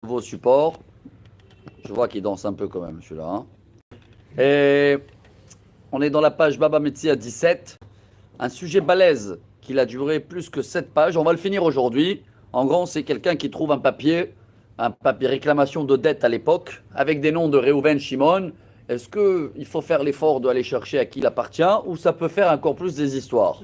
nouveau support. Je vois qu'il danse un peu quand même, celui-là. Hein. Et on est dans la page Baba Metzi à 17. Un sujet balèze qui a duré plus que 7 pages. On va le finir aujourd'hui. En gros, c'est quelqu'un qui trouve un papier réclamation de dette à l'époque, avec des noms de Reuven, Shimon. Est-ce qu'il faut faire l'effort d'aller chercher à qui il appartient ou ça peut faire encore plus des histoires?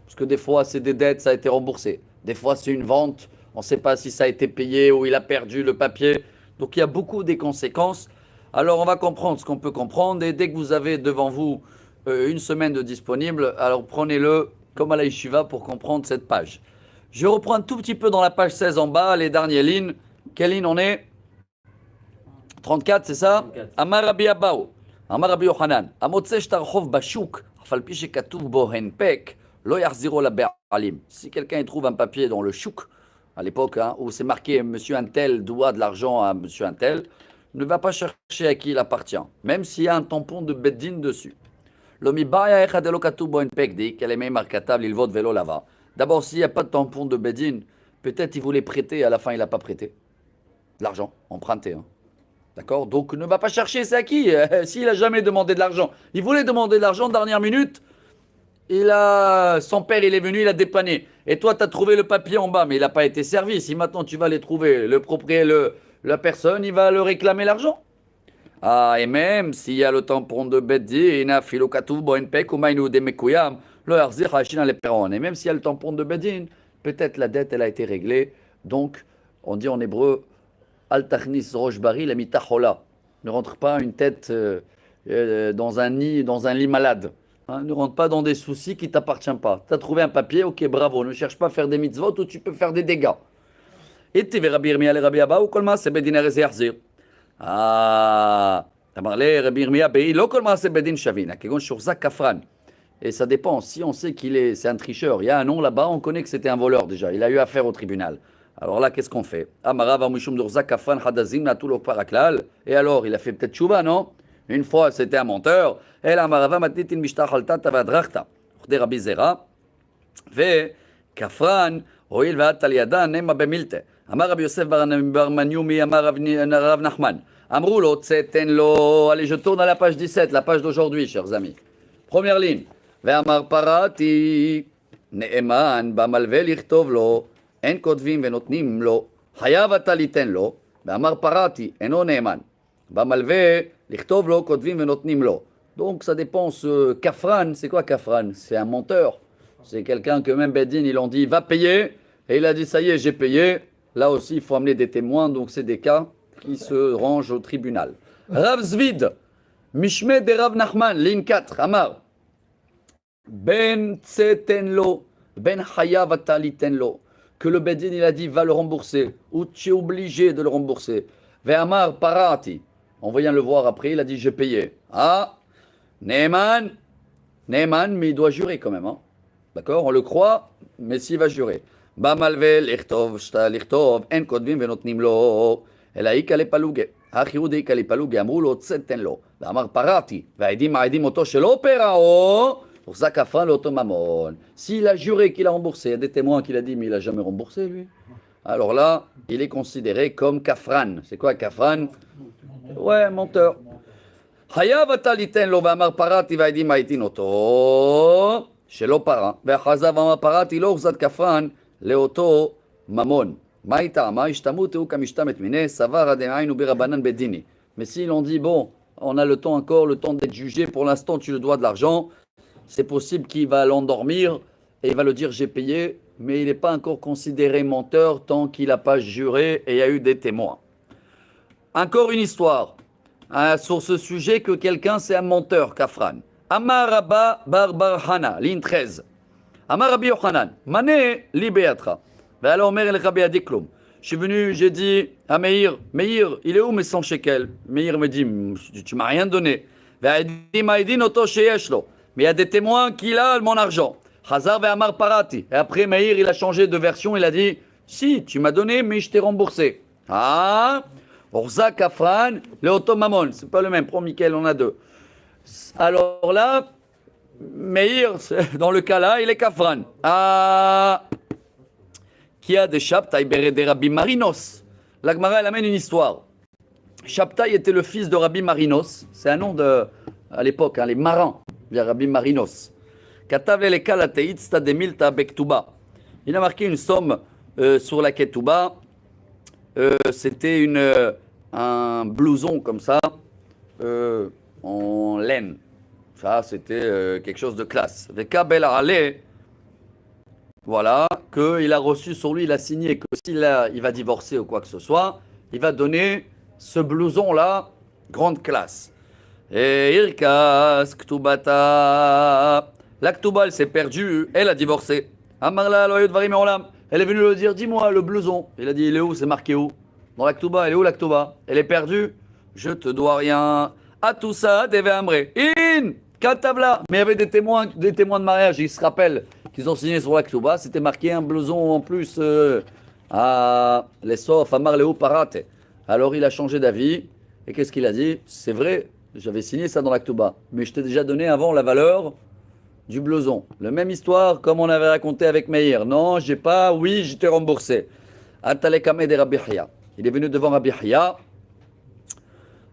Parce que des fois, c'est des dettes, ça a été remboursé. Des fois, c'est une vente, on ne sait pas si ça a été payé ou il a perdu le papier. Donc, il y a beaucoup des conséquences. Alors, on va comprendre ce qu'on peut comprendre. Et dès que vous avez devant vous une semaine de disponible, alors prenez-le comme à la yeshiva pour comprendre cette page. Je reprends un tout petit peu dans la page 16 en bas, les dernières lignes. Quelle ligne on est? 34, c'est ça? 34. Amar Rabbi Abaou, Amar Rabbi Yochanan, Amotze shtarchov bashuk, afal pi shekatuv bo henpek, lo yachziro la be'alim. Si quelqu'un trouve un papier dans le chouk, à l'époque, hein, où c'est marqué Monsieur Untel doit de l'argent à Monsieur Untel, ne va pas chercher à qui il appartient, même s'il y a un tampon de beddin dessus. Lomi baya echadelo katuv bo henpek dit qu'elle est même marquatable, il vote vélo là-bas. D'abord, s'il n'y a pas de tampon de beddin, peut-être il voulait prêter, à la fin il n'a pas prêté. De l'argent, emprunté. Hein. D'accord? Donc ne va pas chercher, c'est à qui? S'il n'a jamais demandé de l'argent. Il voulait demander de l'argent, dernière minute. Son père, il est venu, il a dépanné. Et toi, tu as trouvé le papier en bas, mais il n'a pas été servi. Si maintenant tu vas les trouver, le propriétaire, la personne, il va le réclamer l'argent. Ah, et même s'il y a le tampon de Beddin, Filokatu, Boenpek, ou Maïnou de Mekuyam, le Harzir, Hachina, les Perron. Et même s'il y a le tampon de Beddin, peut-être la dette, elle a été réglée. Donc, on dit en hébreu, Al-Tachnis Roshbari, la mitachola. Ne rentre pas une tête dans un nid, dans un lit malade. Hein, ne rentre pas dans des soucis qui ne t'appartiennent pas. Tu as trouvé un papier, ok, bravo. Ne cherche pas à faire des mitzvot où tu peux faire des dégâts. Et tu verras Rabbi Yirmiyah le Rabbi Abba ou Kolma, c'est Bedin Erez Yachzir. Ah, אמר לי רבי ירמיה באי, לא כל מעשה בדין שווין, כגון שוחזק כפרן. Et ça dépend. Si on sait c'est un tricheur, il y a un nom là-bas, on connaît que c'était un voleur déjà. Il a eu affaire au tribunal. Alors là, qu'est-ce qu'on fait? Et alors, il a fait peut-être chouva, non? Une fois, c'était un menteur. Et là, Marava matitin mishtachalta tavadrachta. Chdé Rabbi Zera. Ve kafran, hoil ve'at al yadan, nema bemilte. Amar Rabbi Yosef bar Maniumi, Amar Rav Nachman. Amrou lo, tseten lo. Allez, je tourne à la page 17, la page d'aujourd'hui, chers amis. Première ligne. Ve'amar parati, ne'eman, ba'malve lichtov lo. אין כותבים ונותנים לו, חייב אתה ליתן לו, ואמר פרעתי, אינו נאמן. במלווה, לכתוב לו, כותבים ונותנים לו. Donc ça dépend, ce kafran, c'est quoi kafran? C'est un menteur. C'est quelqu'un que même Bedin, ils ont dit, va payer, et il a dit, ça y est, j'ai payé. Là aussi, il faut amener des témoins, donc c'est des cas qui se rangent au tribunal. Rav Zvid, Mishme de Rav Nachman, ligne 4, Amar. Ben tsetenlo, ben hayav ata litenlo. Que le Bedin, il a dit, va le rembourser, ou tu es obligé de le rembourser. Ve'amar parati. On vient le voir après, il a dit, j'ai payé. Ah, Neyman, mais il doit jurer quand même. Hein. D'accord? On le croit, mais s'il va jurer. Ba malve, lichtov, en kodvim venotnim lo. Elaik ale paluge. Achiude ik ale paluge, amru lo tseten lo. Ve'amar parati. Ve'aidim oto shelo perao. Pour ça, Kafran, l'automamon. S'il a juré qu'il a remboursé, il y a des témoins qui l'ont dit, mais il n'a jamais remboursé, lui. Alors là, il est considéré comme Kafran. C'est quoi Kafran? Ouais, menteur. Hayav ataliten lo v'amar parati v'aidim haitin oto shelo para ve'achazav v'amar parati lo uchzat Kafran leoto mamon. Maïta ma ishtamut ou kamishtamet mine savar adenainu birabanan bedini. Mais s'ils ont dit, bon, on a le temps encore, le temps d'être jugé, pour l'instant tu le dois de l'argent, c'est possible qu'il va l'endormir et il va le dire j'ai payé, mais il n'est pas encore considéré menteur tant qu'il n'a pas juré et il y a eu des témoins. Encore une histoire sur ce sujet que quelqu'un c'est un menteur, Kafran. Amar Rabba bar Barhana, ligne 13. Amar Rabbi Yochanan, Mané li beatra. Ve'alo omer el Rabbi Adiklum. Je suis venu, j'ai dit à Meir, il est où mes 100 shekels? Meir me dit, tu m'as rien donné. Ve'aidim aidin oto sheyesh lo. Mais il y a des témoins qu'il a mon argent. Hazar ve'amar parati. Et après, Meir, il a changé de version. Il a dit, si, tu m'as donné, mais je t'ai remboursé. Ah, Orza Kafran, le Otomamon. C'est pas le même. Pour Michael, on a deux. Alors là, Meir, dans le cas là, il est Kafran. Ah, qui a des chaptaï des Rabbi Marinos. La Gemara, elle amène une histoire. Shabtai était le fils de Rabbi Marinos. C'est un nom de, à l'époque, hein, les marins, via Rabbi Marinos. Katav leleka lateit stademilta bektuba. Il a marqué une somme sur la ketouba. C'était un blouson comme ça, en laine. Ça, c'était quelque chose de classe. Veka bel ale, voilà, qu'il a reçu sur lui, il a signé que s'il il va divorcer ou quoi que ce soit, il va donner ce blouson-là, grande classe. Et Irkas Ktubata. La Ktuba, elle s'est perdue, elle a divorcé. Amarla loyot varim olam. Elle est venue le dire, dis-moi le blouson. Il a dit, il est où? C'est marqué où? Dans la Ktuba, elle est où la Ktuba? Elle est perdue. Je te dois rien. À tout ça, deve amre. In Katabla. Mais il y avait des témoins de mariage, ils se rappellent qu'ils ont signé sur la Ktuba. C'était marqué un blouson en plus à les sof, Amar Léo Parate. Alors il a changé d'avis. Et qu'est-ce qu'il a dit? C'est vrai, j'avais signé ça dans la Ktuba. Mais je t'ai déjà donné avant la valeur du blouson. La même histoire comme on avait raconté avec Meir. Non, j'ai pas, oui, je t'ai remboursé. Atalekame de Rabbi Hiya. Il est venu devant Rabbi Hiya.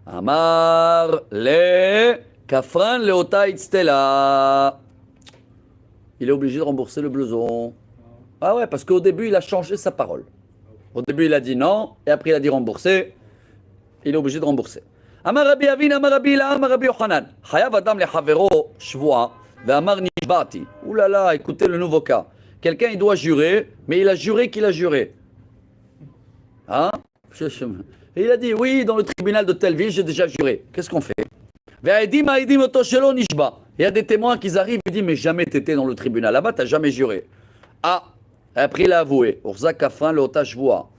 Amar le Kafran leota itztela. Il est obligé de rembourser le blouson. Ah ouais, parce qu'au début, il a changé sa parole. Au début, il a dit non, et après, il a dit rembourser. Il est obligé de rembourser. Amar Rabbi Avin, Amar Rabbi Ila, Amar Rabbi Yochanan. Chayav adam lechavero shvoa. Ve'amar nishbati. Ouh là là, écoutez le nouveau cas. Quelqu'un, il doit jurer, mais il a juré qu'il a juré. Hein? Et il a dit, oui, dans le tribunal de telle ville, j'ai déjà juré. Qu'est-ce qu'on fait? Ve'aedim ha'edim oto shelo nishba. Il y a des témoins qui arrivent et disent, mais jamais t'étais dans le tribunal. Là-bas, t'as jamais juré. Ah, après il a avoué. Urza kafran le otage voix.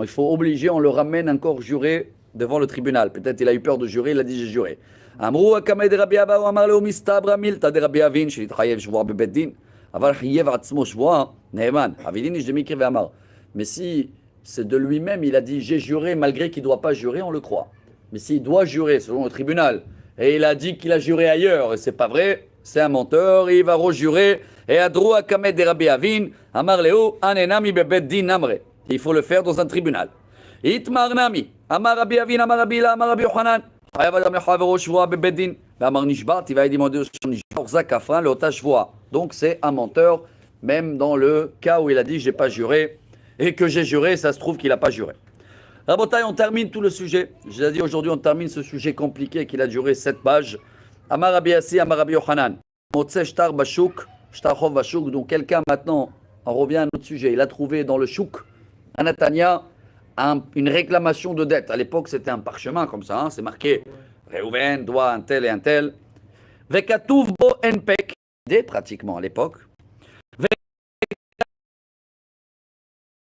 Il faut obliger, on le ramène encore juré devant le tribunal. Peut-être il a eu peur de jurer, il a dit j'ai juré. Amrou akameh de Rabbi Abba ou amar leo mistabra milta de Rabbi Avin shelitchayev shvoa bebeddin. Aval chayev atzmo shvoa neeman. Avidin ish demikir ve'amar. Mais si c'est de lui-même, il a dit j'ai juré malgré qu'il ne doit pas jurer, on le croit. Mais s'il doit jurer selon le tribunal et il a dit qu'il a juré ailleurs et c'est pas vrai, c'est un menteur, et il va rejurer. Et adrou akameh de Rabbi Avin amar leo anenami bebeddin amre. Il faut le faire dans un tribunal. Itmar nami, amar Rabbi Avin, amar Rabbi Ila, amar Rabbi Yochanan. Chayav adam lechavero shvoa bebeddin. Amar nishbat, il va demander au nishbat, zak afran le otage shvoa. Donc c'est un menteur, même dans le cas où il a dit j'ai pas juré et que j'ai juré, ça se trouve qu'il a pas juré. Rabotai, on termine tout le sujet. Je l'ai dit aujourd'hui, on termine ce sujet compliqué qui a duré 7 pages. Amar Rabbi Assi, amar Rabbi Yochanan. Motse shtar bashuk, shtar chov bashuk. Donc quelqu'un maintenant, on revient à notre sujet. Il a trouvé dans le chouk, à Natania, une réclamation de dette. À l'époque, c'était un parchemin comme ça, hein, c'est marqué Réhouven doit un tel et un tel. Vekatouv bo enpek, pratiquement à l'époque.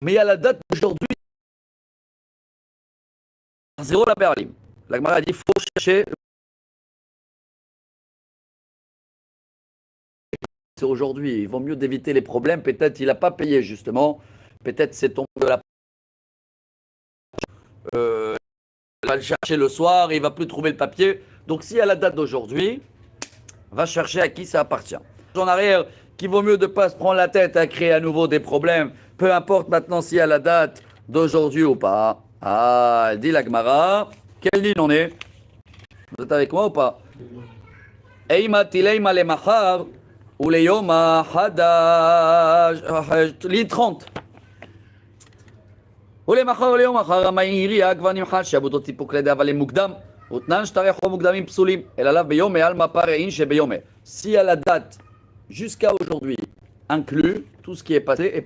Mais à la date d'aujourd'hui, zéro la berlim. La Gemara a dit il faut chercher. C'est aujourd'hui, il vaut mieux d'éviter les problèmes. Peut-être il n'a pas payé justement. Peut-être c'est tombé de la. Il va le chercher le soir, il ne va plus trouver le papier. Donc si à la date d'aujourd'hui, va chercher à qui ça appartient. En arrière, qu'il vaut mieux de ne pas se prendre la tête à créer à nouveau des problèmes. Peu importe maintenant si à la date d'aujourd'hui ou pas. Ah, dit la Gemara. Quelle ligne on est? Vous êtes avec moi ou pas? Eima tileima le machar ou le yoma hadash. Ligne 30. ולמחר או ליום אחר המהירייה כבר נמחל שעבודו טיפוק לידי אבל למוקדם ותנן שטרי חוב מוקדמים פסולים אלא עליו ביומי על מפה ראין שביומי. Si à la date jusqu'à aujourd'hui inclus, tout ce qui est passé.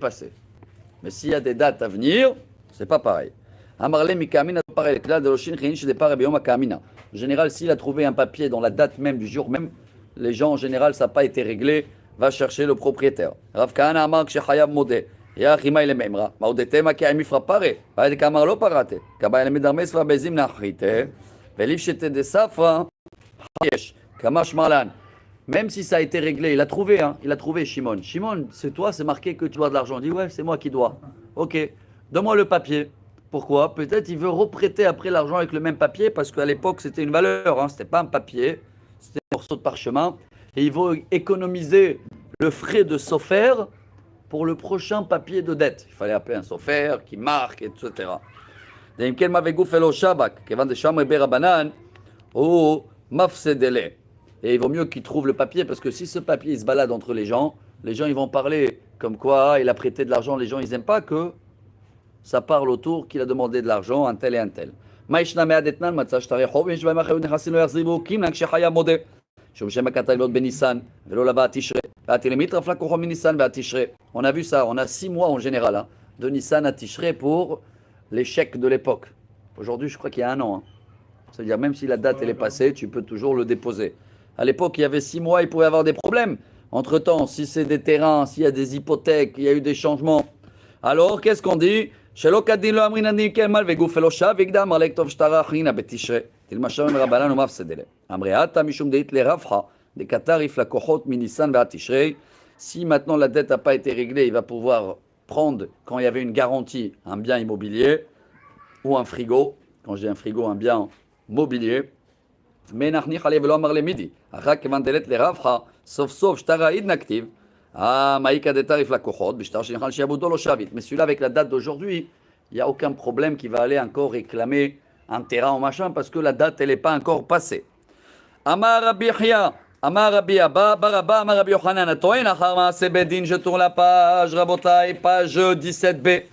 Mais s'il y a des dates à venir, c'est pas pareil. Amarle mikamina pareil là de l'oshin rien chez départ et bioma kamina. En général, s'il a trouvé un papier dans la date même du jour même, les gens en général ça n'a pas été réglé, va chercher le propriétaire. Rav Kahana amar que chayav modé. יא אחי מה אלממרה, מה עוד תמה כי האם יפרע פרה, ועד כאמר לא פרעתה, כמה אלמד הרבה ספרה בזים נחריתה, וליף שתדה ספרה, יש, כמה שמרלן. Même si ça a été réglé, il a trouvé Shimon. Shimon, c'est toi, c'est marqué que tu dois de l'argent. Il dit ouais, c'est moi qui dois. Ok, donne-moi le papier. Pourquoi? Peut-être il veut reprêter après l'argent avec le même papier, parce qu'à l'époque c'était une valeur, hein. C'était pas un papier, c'était un morceau de parchemin. Et il veut économiser le frais de sofer pour le prochain papier de dette. Il fallait appeler un sophère qui marque, etc. ואם כן מה וגוף אלו שבק, כיוון דשמרי ברבנן, ou mafsedele. Et il vaut mieux qu'il trouve le papier parce que si ce papier il se balade entre les gens ils vont parler comme quoi il a prêté de l'argent, les gens ils n'aiment pas que ça parle autour qu'il a demandé de l'argent un tel et un tel. Maïshna me'adetnan matzah shtari chov yesh b'hem achayut nechassin lo yachzivu kim lang shechaya modeh shum shem hakata lot benisan velo lava tishre v'atilemit rafla kocho minisan v'atishre. On a vu ça, on a 6 mois en général hein, de Nissan à Tishré pour les chèques de l'époque. Aujourd'hui je crois qu'il y a 1 an hein. C'est-à-dire même si la date elle est passée, tu peux toujours le déposer. À l'époque, il y avait 6 mois, il pouvait y avoir des problèmes. Entre-temps, si c'est des terrains, s'il y a des hypothèques, il y a eu des changements. Alors, qu'est-ce qu'on dit? Si maintenant la dette n'a pas été réglée, il va pouvoir prendre, quand il y avait une garantie, un bien immobilier ou un frigo. Quand je dis un frigo, un bien mobilier. Mais nachnich alev lo amar le midi. Achak kevan delet le ravcha. Sauf shtara idnaktiv. Ah, maïka de tarif la kochot. Bishtar shenichal shiabudo lo shavit. Mais celui-là avec la date d'aujourd'hui, il n'y a aucun problème qui va aller encore réclamer un terrain ou machin parce que la date elle n'est pas encore passée. Amar Rabbi Chia. Amar Rabbi Abba. Baraba Amar Rabbi Yochanan. Atoen achar maaseh bedin. Je tourne la page. Rabotai, page 17b.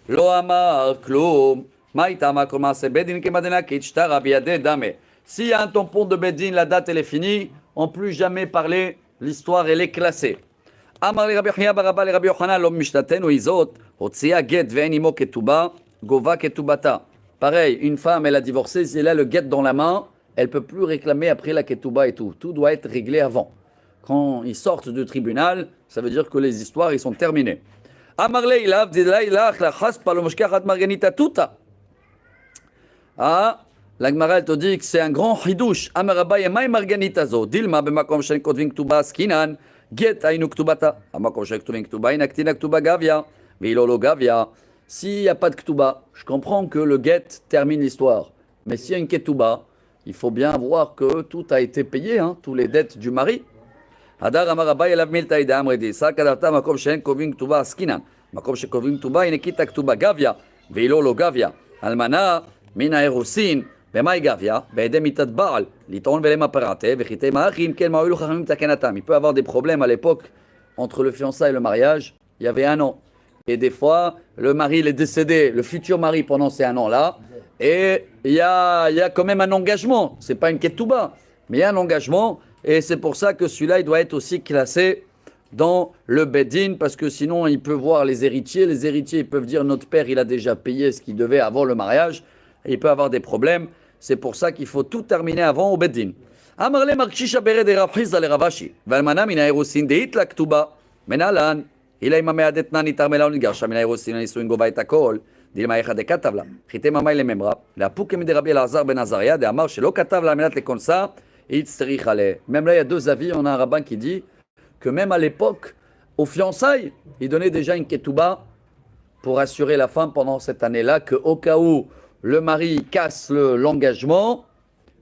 Lo amar klum. S'il y a un tampon de Bedin, la date elle est finie, on ne plus jamais parler, l'histoire elle est classée. Pareil, une femme elle a divorcé, si elle a le guet dans la main, elle ne peut plus réclamer après la ketouba et tout. Tout doit être réglé avant. Quand ils sortent du tribunal, ça veut dire que les histoires ils sont terminées. Ah, la Gemara elle te dit que c'est un grand chidouche. Amar Abaye mai marganita zo. Dilma b'makom shen kotvin ktuba skinan. Get aynu ktubata. Amakom shen kotvin ktuba inaktina ktuba gavia. Veilolo gavia. S'il n'y a pas de ktuba, je comprends que le get termine l'histoire. Mais s'il y a une ketuba, il faut bien voir que tout a été payé, hein, tous les dettes du mari. Hadar Amar Abaye lav milta ida amredi. Sa kadavta makom shen kotvin ktuba skinan. Makom shen kotvin ktuba inakita ktuba gavia. Veilolo gavia. Almana. Mina erusin, b'may gavia, b'edem mitat baal, liton velema parate, v'chitei ma'achim, kel ma'oulu chachamim takanatam. Il peut y avoir des problèmes à l'époque entre le fiançailles et le mariage. Il y avait 1 an. Et des fois, le mari il est décédé, le futur mari pendant ces 1 an-là, et il y a quand même un engagement. C'est pas une ketouba, mais il y a un engagement, et c'est pour ça que celui-là, il doit être aussi classé dans le Bedin, parce que sinon, il peut voir les héritiers. Les héritiers, ils peuvent dire, notre père, il a déjà payé ce qu'il devait avant le mariage. Il peut avoir des problèmes. C'est pour ça qu'il faut tout terminer avant au Beddin. Amarle markshisha bered de Rav Chizda le Ravashi. Valmana mina erusin deit la ktuba. Menalan. Ila ima meadetna nitar mela unigarsha mina erusin nisuin gova et akol. Dilma echad de katavla. Chite mamay le memra. La poukem de Rabbi Elazar ben Azaria de Amar shelo katavla menat le konsa. Itzrich ale. Même là, il y a 2 avis. On a un rabbin qui dit que même à l'époque, aux fiançailles, il donnait déjà une ketouba pour assurer la femme pendant cette année-là qu'au cas où le mari casse l'engagement,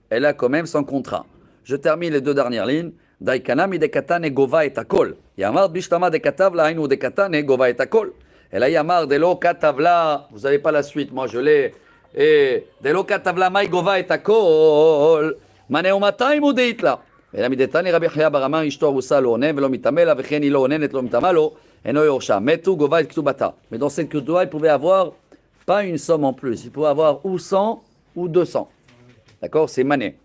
elle a quand même son contrat. Je termine les 2 dernières lignes. Daikana mi dekatan e gova et akol. Yamar bishtama dekatavla hainu dekatan e gova et akol. Et là, Yamar de lo katavla, vous n'avez pas la suite, moi je l'ai. Et de lo katavla mai gova et akol. Mane umatayim u deitla. Et là, mi detani Rabbi Chia barama ishto arusa lo onen velo mitamela vechen ilo onenet lo mitamalo. Eno yorsha. Metu gova et ktubata. Mais dans cette ketouba, il pouvait avoir pas une somme en plus. Il pouvait avoir ou 100 ou 200. D'accord? C'est mané.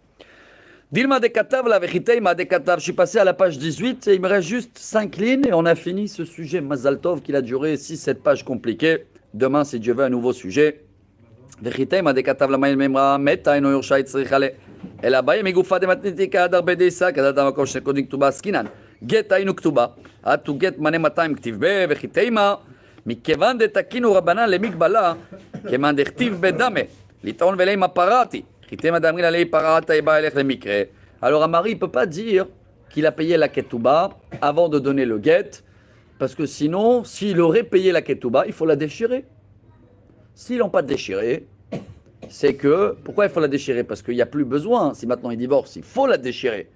Dilma de Katav, la vérité, ma de Katav. Je suis passé à la page 18 et il me reste juste 5 lignes et on a fini ce sujet Mazaltov qui a duré 6-7 pages compliquées. Demain, si Dieu veut, un nouveau sujet. Vérité, ma de Katav, la maïl memra, meta, eno yorsha, itzrichale. Et là-bas, il me goufa de matnitika, adar bedesa, kadadam akol shekodik tuba skinan. Get ainu ktuba. Atu get mane matayim ktivbe, vérité, ma. מכיוון דתקינו רבנן למגבלה, כמאן דכתיב בדמה, לטעון ולהם הפרעתי, חיתם דאמרין עלי פרעת בא אלך למקרה. Alors un mari ne peut pas dire qu'il a payé la ketouba avant de donner le guet, parce que sinon, s'il aurait payé la ketouba, il faut la déchirer. S'ils l'ont pas déchirée, c'est que... Pourquoi il faut la déchirer? Parce qu'il n'y a plus besoin, si maintenant il divorce, il faut la déchirer.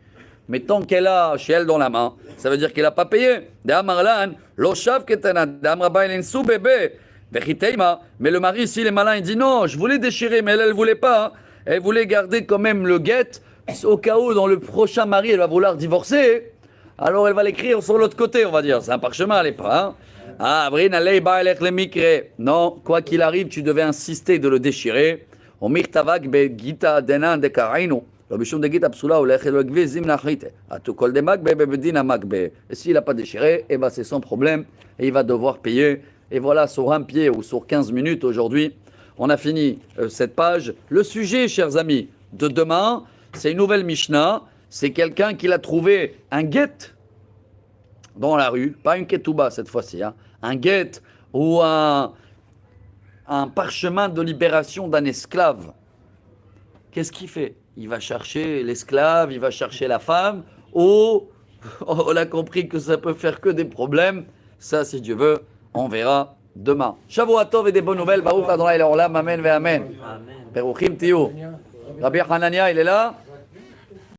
Mais tant qu'elle a chez elle dans la main, ça veut dire qu'elle n'a pas payé. D'Amarlan, l'oshav ketana, d'Amrabaïlen sous bébé, Vechiteima. Mais le mari, s'il est malin, il dit non, je voulais déchirer, mais elle ne voulait pas. Hein. Elle voulait garder quand même le guet au cas où dans le prochain mari, elle va vouloir divorcer. Alors elle va l'écrire sur l'autre côté, on va dire. C'est un parchemin, elle n'est pas. Hein. Ah, Avril, allez, bailech le mikre. Non, quoi qu'il arrive, tu devais insister de le déchirer. Omir tavak be gita denan de karainu. L'obligation de gita psula ou l'echel le gve zim nachrite. A tout kol de magbe be bedina magbe. Et s'il n'a pas déchiré, eh ben c'est sans problème. Et il va devoir payer. Et voilà, sur un pied ou sur 15 minutes aujourd'hui, on a fini cette page. Le sujet, chers amis, de demain, c'est une nouvelle Mishnah. C'est quelqu'un qui l'a trouvé un guet dans la rue, pas une ketouba cette fois-ci, hein, un guet ou un parchemin de libération d'un esclave. Qu'est-ce qu'il fait? Il va chercher l'esclave, il va chercher la femme, ou on a compris que ça peut faire que des problèmes. Ça, si Dieu veut, on verra demain. Shavuot Tov et des bonnes nouvelles. Baruch Adonai Leolam, Amen ve Amen. Peruchim Tiyu. Rabbi Hanania, il est là?